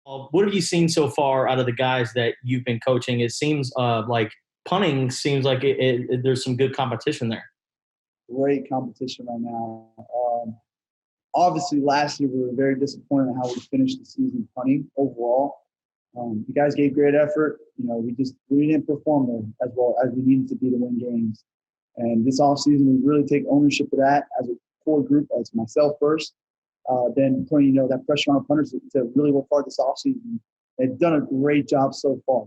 What have you seen so far out of the guys that you've been coaching? It seems like punting seems like there's some good competition there. Great competition right now. Obviously, last year we were very disappointed in how we finished the season punting overall. You guys gave great effort. We didn't perform there as well as we needed to be to win games. And this offseason, we really take ownership of that as a core group, as myself first. Then putting that pressure on our punters to really work hard this offseason. They've done a great job so far.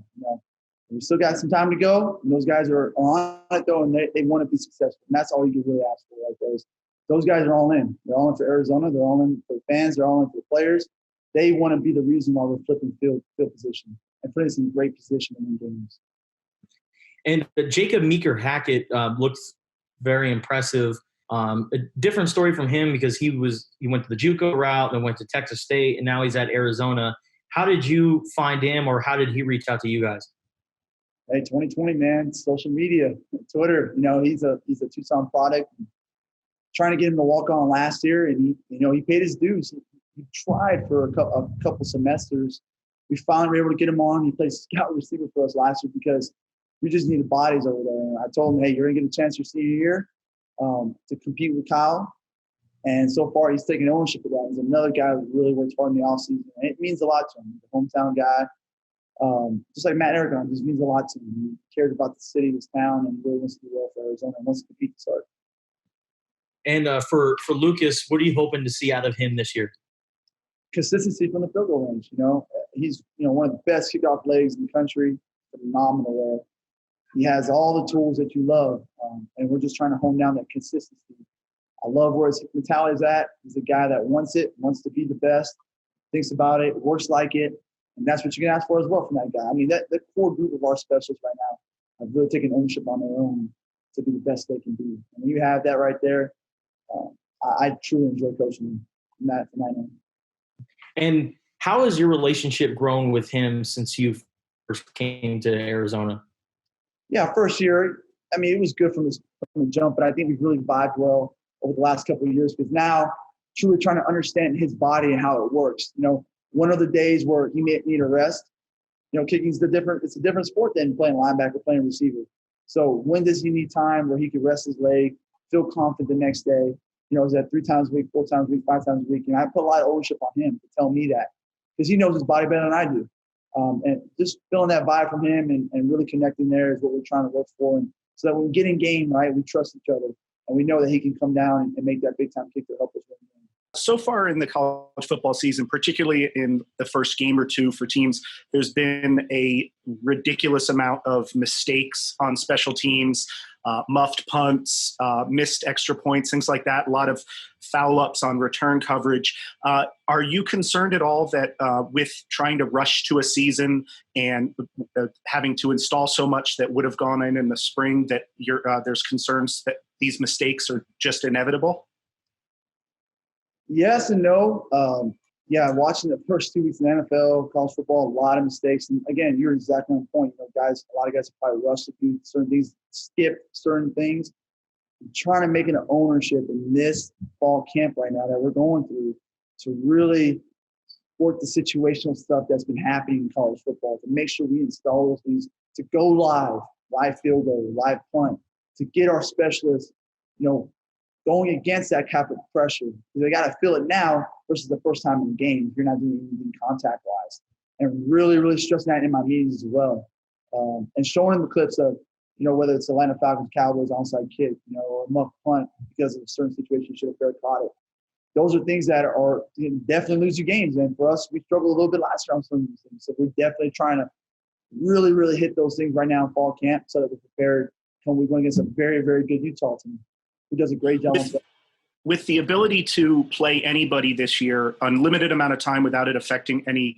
We still got some time to go, and those guys are on it though, and they want to be successful. And that's all you can really ask for, right? Those guys are all in. They're all in for Arizona. They're all in for the fans. They're all in for the players. They want to be the reason why we're flipping field position and putting us in great position in games. And Jacob Meeker-Hackett looks very impressive. A different story from him because he went to the JUCO route and went to Texas State, and now he's at Arizona. How did you find him, or how did he reach out to you guys? Hey, 2020, man, social media, Twitter. He's a Tucson product. Trying to get him to walk on last year, and he paid his dues. He tried for a couple semesters. We finally were able to get him on. He played scout receiver for us last year because we just needed bodies over there. And I told him, hey, you're gonna get a chance your senior year to compete with Kyle. And so far, he's taking ownership of that. He's another guy who really worked hard in the offseason. And it means a lot to him. He's a hometown guy. Just like Matt Aragon, it just means a lot to him. He cares about the city, his town, and really wants to do well for Arizona and wants to compete to start. And for Lucas, what are you hoping to see out of him this year? Consistency from the field goal range. He's one of the best kickoff legs in the country. Phenomenal there. He has all the tools that you love, and we're just trying to hone down that consistency. I love where his mentality is at. He's a guy that wants to be the best, thinks about it, works like it, and that's what you can ask for as well from that guy. I mean, the core group of our specialists right now have really taken ownership on their own to be the best they can be. And when you have that right there, I truly enjoy coaching him from that end. And how has your relationship grown with him since you first came to Arizona? Yeah, first year, I mean, it was good from the jump, but I think we've really vibed well over the last couple of years because now truly trying to understand his body and how it works. One of the days where he may need a rest, kicking's it's a different sport than playing linebacker, playing receiver. So when does he need time where he can rest his leg, feel confident the next day? Is that 3 times a week, 4 times a week, 5 times a week? And I put a lot of ownership on him to tell me that because he knows his body better than I do. And just feeling that vibe from him and really connecting there is what we're trying to look for. And so that when we get in game, right, we trust each other. And we know that he can come down and make that big-time kick to help us win the game. So far in the college football season, particularly in the first game or two for teams, there's been a ridiculous amount of mistakes on special teams, muffed punts, missed extra points, things like that, a lot of foul-ups on return coverage. Are you concerned at all that with trying to rush to a season and having to install so much that would have gone in the spring that there's concerns that these mistakes are just inevitable? Yes and no. Watching the first 2 weeks in the NFL, college football, a lot of mistakes. And again, you're exactly on point. A lot of guys have probably rushed to do certain things, skip certain things. I'm trying to make an ownership in this fall camp right now that we're going through to really work the situational stuff that's been happening in college football, to make sure we install those things, to go live field goal, live punt, to get our specialists, going against that type of pressure. They got to feel it now versus the first time in the game if you're not doing anything contact-wise. And really, really stressing that in my meetings as well. And showing them the clips of, whether it's Atlanta Falcons, Cowboys, onside kick, or a muff punt because of a certain situation you should have fair caught it. Those are things that are definitely lose you games. And for us, we struggled a little bit last year on some of these things. So we're definitely trying to really, really hit those things right now in fall camp so that we're prepared when we're going against a very, very good Utah team who does a great job. With the ability to play anybody this year, unlimited amount of time without it affecting any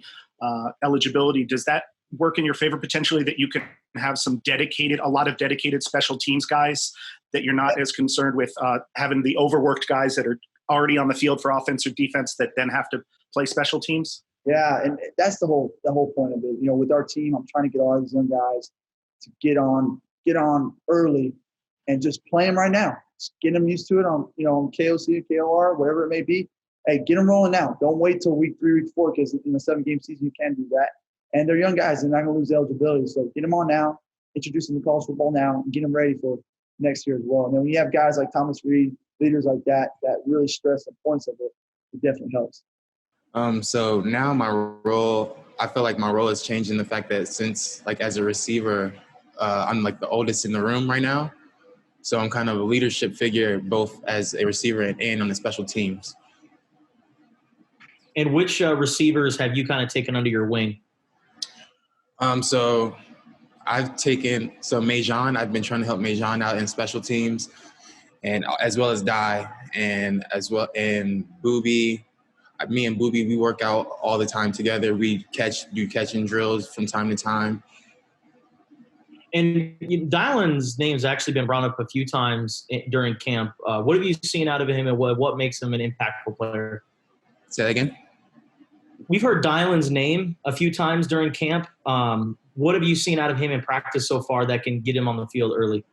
eligibility, does that work in your favor potentially that you can have a lot of dedicated special teams guys that you're not as concerned with having the overworked guys that are already on the field for offense or defense that then have to play special teams? Yeah, and that's the whole point of it. With our team, I'm trying to get all these young guys to get on early and just play them right now. Just get them used to it on KOC, KOR, whatever it may be. hey, get them rolling now. Don't wait till week 3, week 4, because in a 7-game season, you can do that. And they're young guys. They're not going to lose eligibility. So get them on now, introduce them to college football now, and get them ready for next year as well. And then when you have guys like Thomas Reid, leaders like that really stress the importance of it, it definitely helps. So now my role, I feel like my role has changed in the fact that since, like, as a receiver, I'm like the oldest in the room right now. So I'm kind of a leadership figure, both as a receiver and on the special teams. And which receivers have you kind of taken under your wing? So I've taken Majon. I've been trying to help Majon out in special teams, and as well as Dye, and Booby. Me and Booby, we work out all the time together. We do catching drills from time to time. And Dylan's name's actually been brought up a few times during camp. What have you seen out of him, and what makes him an impactful player? Say that again? We've heard Dylan's name a few times during camp. What have you seen out of him in practice so far that can get him on the field early?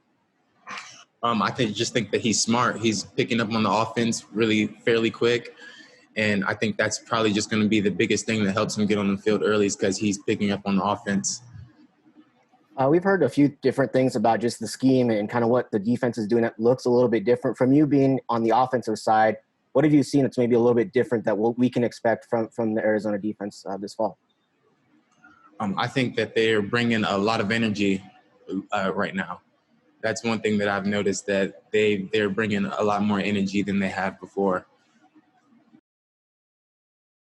I just think that he's smart. He's picking up on the offense really fairly quick. And I think that's probably just going to be the biggest thing that helps him get on the field early, is because he's picking up on the offense. We've heard a few different things about just the scheme and kind of what the defense is doing that looks a little bit different. From you being on the offensive side, what have you seen that's maybe a little bit different that we can expect from the Arizona defense this fall? I think that they're bringing a lot of energy right now. That's one thing that I've noticed, that they're bringing a lot more energy than they have before.